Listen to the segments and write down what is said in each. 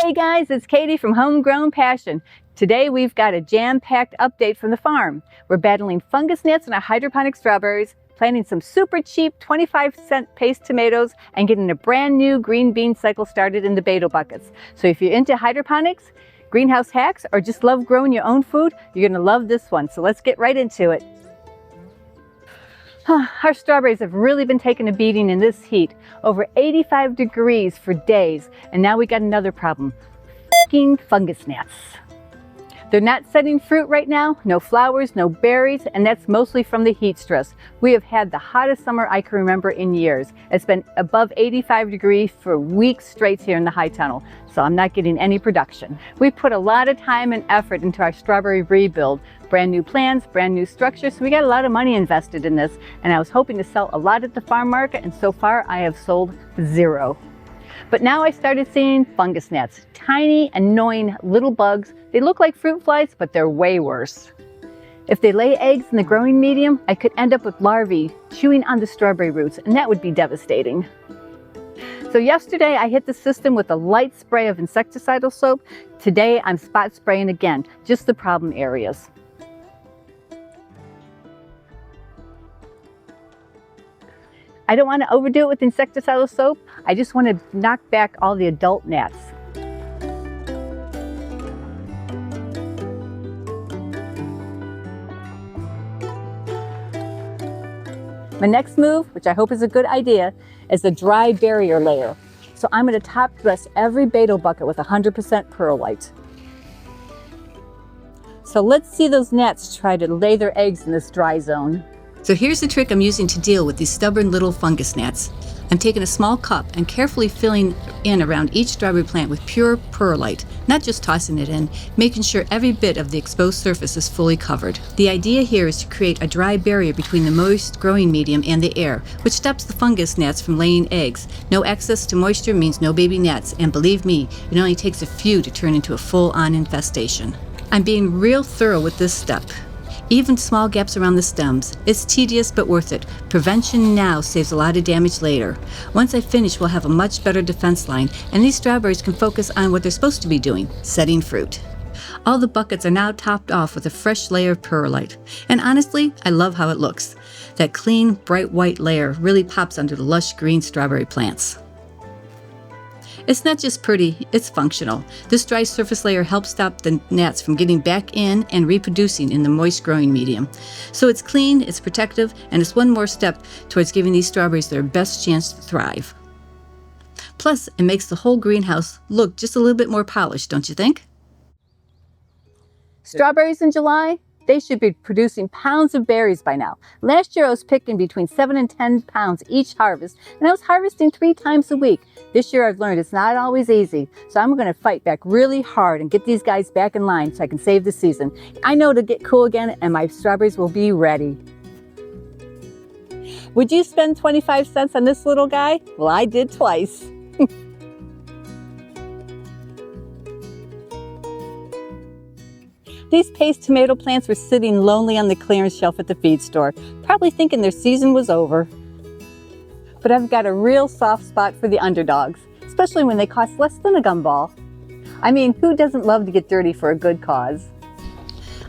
Hey guys, it's Katie from HomeGrown Passion. Today we've got a jam-packed update from the farm. We're battling fungus gnats in our hydroponic strawberries, planting some super cheap 25-cent paste tomatoes, and getting a brand new green bean cycle started in the Bato buckets. So if you're into hydroponics, greenhouse hacks, or just love growing your own food, you're gonna love this one. So let's get right into it. Our strawberries have really been taking a beating in this heat, over 85 degrees for days, and now we got another problem, fungus gnats. They're not setting fruit right now, no flowers, no berries, and that's mostly from the heat stress. We have had the hottest summer I can remember in years. It's been above 85 degrees for weeks straight here in the high tunnel, so I'm not getting any production. We put a lot of time and effort into our strawberry rebuild. Brand new plants, brand new structure, so we got a lot of money invested in this, and I was hoping to sell a lot at the farm market, and so far I have sold zero. But now I started seeing fungus gnats, tiny, annoying little bugs. They look like fruit flies, but they're way worse. If they lay eggs in the growing medium, I could end up with larvae chewing on the strawberry roots, and that would be devastating. So yesterday I hit the system with a light spray of insecticidal soap. Today I'm spot spraying again, just the problem areas. I don't want to overdo it with insecticidal soap. I just want to knock back all the adult gnats. My next move, which I hope is a good idea, is a dry barrier layer. So I'm going to top dress every Bato bucket with 100% perlite. So let's see those gnats try to lay their eggs in this dry zone. So here's the trick I'm using to deal with these stubborn little fungus gnats. I'm taking a small cup and carefully filling in around each strawberry plant with pure perlite, not just tossing it in, making sure every bit of the exposed surface is fully covered. The idea here is to create a dry barrier between the moist growing medium and the air, which stops the fungus gnats from laying eggs. No access to moisture means no baby gnats, and believe me, it only takes a few to turn into a full-on infestation. I'm being real thorough with this step. Even small gaps around the stems. It's tedious but worth it. Prevention now saves a lot of damage later. Once I finish, we'll have a much better defense line, and these strawberries can focus on what they're supposed to be doing, setting fruit. All the buckets are now topped off with a fresh layer of perlite. And honestly, I love how it looks. That clean, bright white layer really pops under the lush green strawberry plants. It's not just pretty, it's functional. This dry surface layer helps stop the gnats from getting back in and reproducing in the moist growing medium. So it's clean, it's protective, and it's one more step towards giving these strawberries their best chance to thrive. Plus, it makes the whole greenhouse look just a little bit more polished, don't you think? Strawberries in July? They should be producing pounds of berries by now. Last year I was picking between 7 and 10 pounds each harvest, and I was harvesting 3 times a week. This year I've learned it's not always easy, so I'm going to fight back really hard and get these guys back in line so I can save the season. I know it'll get cool again and my strawberries will be ready. Would you spend 25 cents on this little guy? Well, I did twice. These paste tomato plants were sitting lonely on the clearance shelf at the feed store, probably thinking their season was over. But I've got a real soft spot for the underdogs, especially when they cost less than a gumball. I mean, who doesn't love to get dirty for a good cause?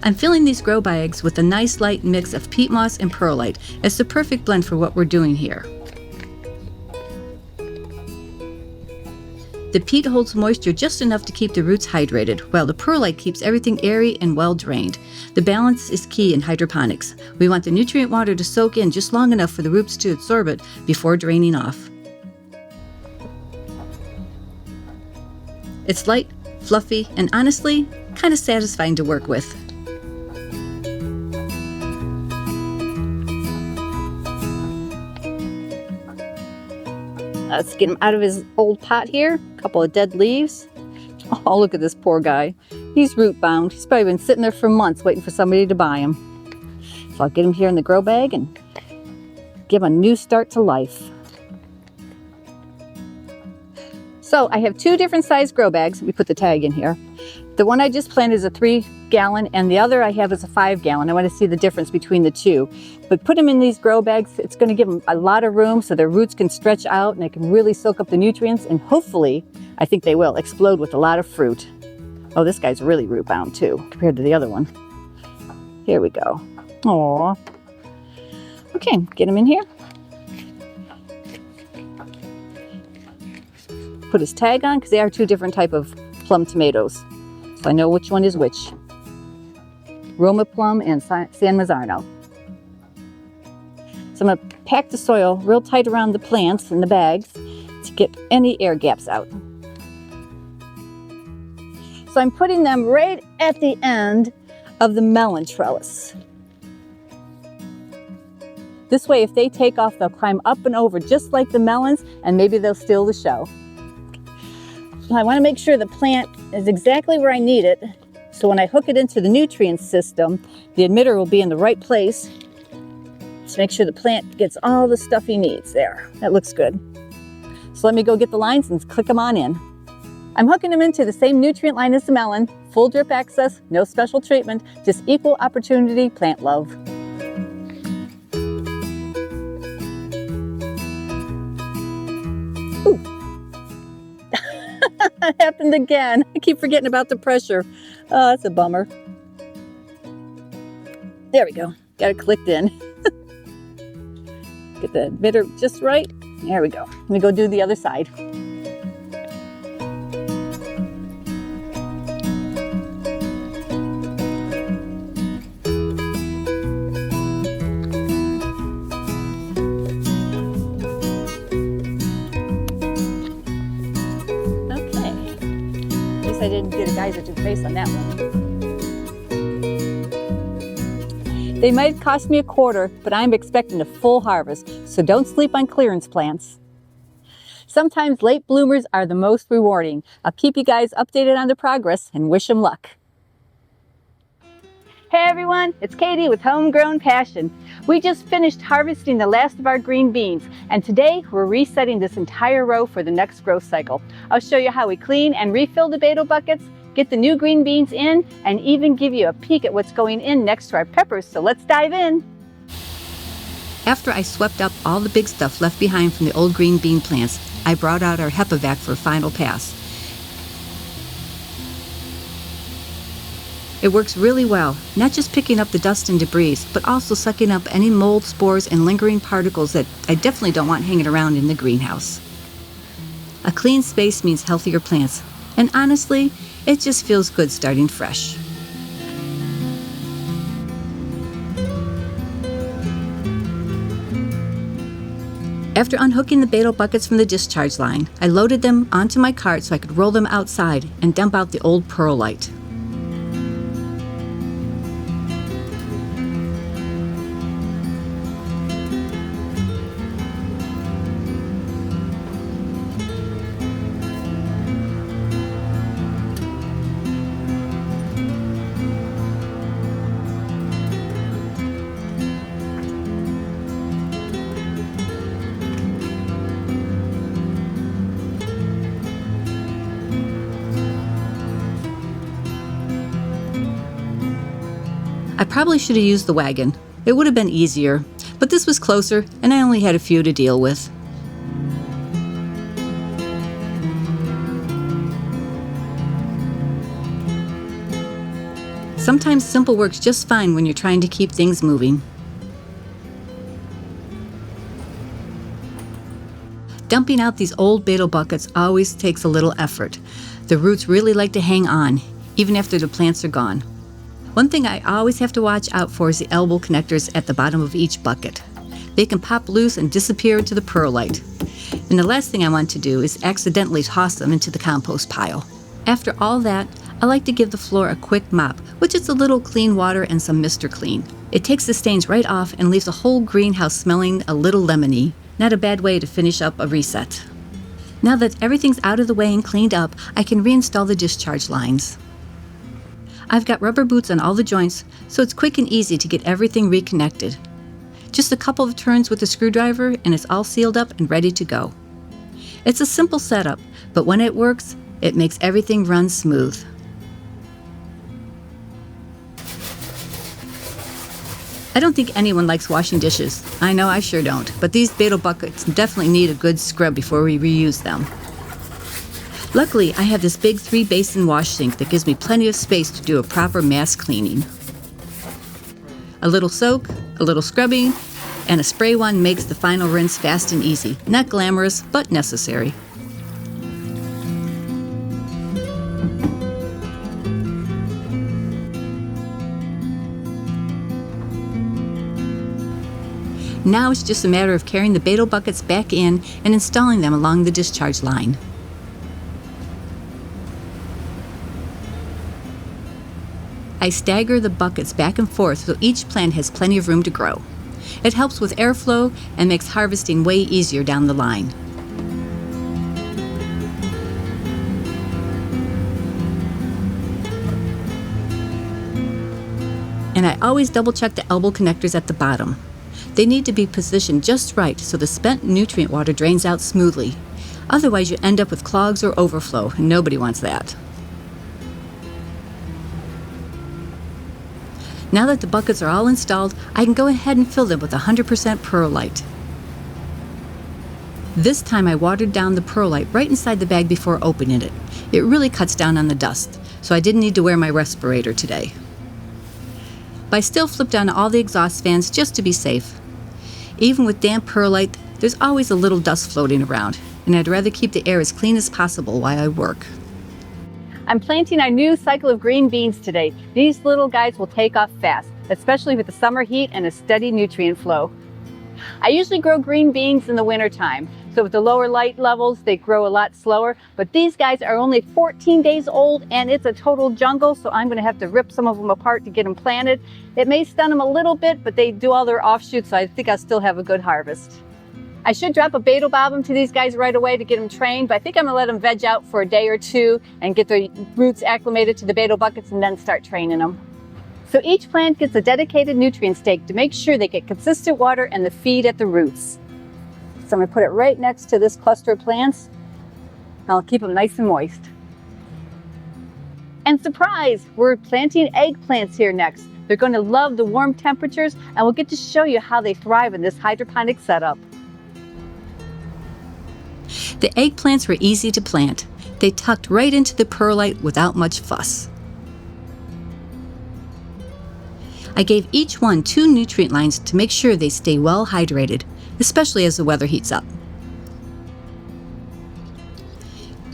I'm filling these grow bags with a nice light mix of peat moss and perlite. It's the perfect blend for what we're doing here. The peat holds moisture just enough to keep the roots hydrated, while the perlite keeps everything airy and well drained. The balance is key in hydroponics. We want the nutrient water to soak in just long enough for the roots to absorb it before draining off. It's light, fluffy, and honestly, kind of satisfying to work with. Let's get him out of his old pot here. A couple of dead leaves. Oh, look at this poor guy. He's root bound. He's probably been sitting there for months waiting for somebody to buy him. So I'll get him here in the grow bag and give him a new start to life. So I have two different size grow bags. We put the tag in here. The one I just planted is a 3-gallon and the other I have is a 5-gallon. I want to see the difference between the two. But put them in these grow bags. It's going to give them a lot of room so their roots can stretch out and they can really soak up the nutrients, and hopefully, I think they will, explode with a lot of fruit. Oh, this guy's really root bound too, compared to the other one. Here we go. Aww. Okay, get him in here. Put his tag on because they are two different type of plum tomatoes. So I know which one is which. Roma plum and San Marzano. So I'm going to pack the soil real tight around the plants in the bags to get any air gaps out. So I'm putting them right at the end of the melon trellis. This way, if they take off, they'll climb up and over just like the melons, and maybe they'll steal the show. I want to make sure the plant is exactly where I need it, so when I hook it into the nutrient system, the emitter will be in the right place to make sure the plant gets all the stuff he needs there. That looks good. So let me go get the lines and click them on in. I'm hooking them into the same nutrient line as the melon, full drip access, no special treatment, just equal opportunity plant love. Ooh. That happened again. I keep forgetting about the pressure. Oh, that's a bummer. There we go. Got it clicked in. Get the emitter just right. There we go. Let me go do the other side. I didn't get a geyser to the face on that one. They might cost me $0.25, but I'm expecting a full harvest, so don't sleep on clearance plants. Sometimes late bloomers are the most rewarding. I'll keep you guys updated on the progress and wish them luck. Hey everyone, it's Katie with Homegrown Passion. We just finished harvesting the last of our green beans, and today we're resetting this entire row for the next growth cycle. I'll show you how we clean and refill the Bato buckets, get the new green beans in, and even give you a peek at what's going in next to our peppers, so let's dive in. After I swept up all the big stuff left behind from the old green bean plants, I brought out our HEPA for a final pass. It works really well, not just picking up the dust and debris, but also sucking up any mold, spores, and lingering particles that I definitely don't want hanging around in the greenhouse. A clean space means healthier plants, and honestly, it just feels good starting fresh. After unhooking the Bato buckets from the discharge line, I loaded them onto my cart so I could roll them outside and dump out the old perlite. I probably should have used the wagon. It would have been easier, but this was closer and I only had a few to deal with. Sometimes simple works just fine when you're trying to keep things moving. Dumping out these old Bato buckets always takes a little effort. The roots really like to hang on, even after the plants are gone. One thing I always have to watch out for is the elbow connectors at the bottom of each bucket. They can pop loose and disappear into the perlite. And the last thing I want to do is accidentally toss them into the compost pile. After all that, I like to give the floor a quick mop, with just a little clean water and some Mr. Clean. It takes the stains right off and leaves the whole greenhouse smelling a little lemony. Not a bad way to finish up a reset. Now that everything's out of the way and cleaned up, I can reinstall the discharge lines. I've got rubber boots on all the joints, so it's quick and easy to get everything reconnected. Just a couple of turns with the screwdriver and it's all sealed up and ready to go. It's a simple setup, but when it works, it makes everything run smooth. I don't think anyone likes washing dishes. I know I sure don't, but these Bato buckets definitely need a good scrub before we reuse them. Luckily, I have this big 3-basin wash sink that gives me plenty of space to do a proper mass cleaning. A little soak, a little scrubbing, and a spray wand makes the final rinse fast and easy. Not glamorous, but necessary. Now it's just a matter of carrying the Bato buckets back in and installing them along the discharge line. I stagger the buckets back and forth so each plant has plenty of room to grow. It helps with airflow and makes harvesting way easier down the line. And I always double check the elbow connectors at the bottom. They need to be positioned just right so the spent nutrient water drains out smoothly. Otherwise you end up with clogs or overflow, and nobody wants that. Now that the buckets are all installed, I can go ahead and fill them with 100% perlite. This time I watered down the perlite right inside the bag before opening it. It really cuts down on the dust, so I didn't need to wear my respirator today. But I still flipped on all the exhaust fans just to be safe. Even with damp perlite, there's always a little dust floating around, and I'd rather keep the air as clean as possible while I work. I'm planting our new cycle of green beans today. These little guys will take off fast, especially with the summer heat and a steady nutrient flow. I usually grow green beans in the wintertime, so with the lower light levels, they grow a lot slower, but these guys are only 14 days old and it's a total jungle, so I'm gonna have to rip some of them apart to get them planted. It may stun them a little bit, but they do all their offshoots, so I think I'll still have a good harvest. I should drop a Bato bobbin to these guys right away to get them trained, but I think I'm gonna let them veg out for a day or two and get their roots acclimated to the Bato buckets and then start training them. So each plant gets a dedicated nutrient stake to make sure they get consistent water and the feed at the roots. So I'm gonna put it right next to this cluster of plants. I'll keep them nice and moist. And surprise, we're planting eggplants here next. They're gonna love the warm temperatures, and we'll get to show you how they thrive in this hydroponic setup. The eggplants were easy to plant. They tucked right into the perlite without much fuss. I gave each one 2 nutrient lines to make sure they stay well hydrated, especially as the weather heats up.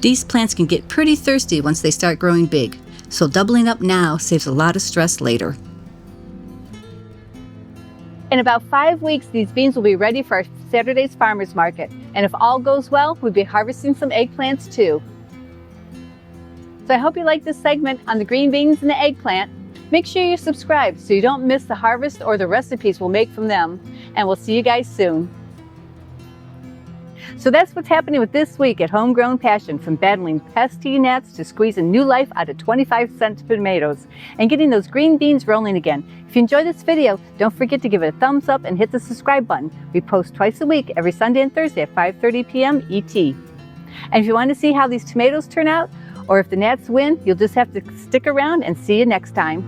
These plants can get pretty thirsty once they start growing big, so doubling up now saves a lot of stress later. In about 5 weeks, these beans will be ready for our Saturday's farmers market. And if all goes well, we'll be harvesting some eggplants too. So I hope you like this segment on the green beans and the eggplant. Make sure you subscribe so you don't miss the harvest or the recipes we'll make from them. And we'll see you guys soon. So that's what's happening with this week at Homegrown Passion, from battling pesky gnats to squeezing new life out of 25-cent tomatoes and getting those green beans rolling again. If you enjoyed this video, don't forget to give it a thumbs up and hit the subscribe button. We post twice a week, every Sunday and Thursday at 5:30 p.m. ET. And if you want to see how these tomatoes turn out, or if the gnats win, you'll just have to stick around and see you next time.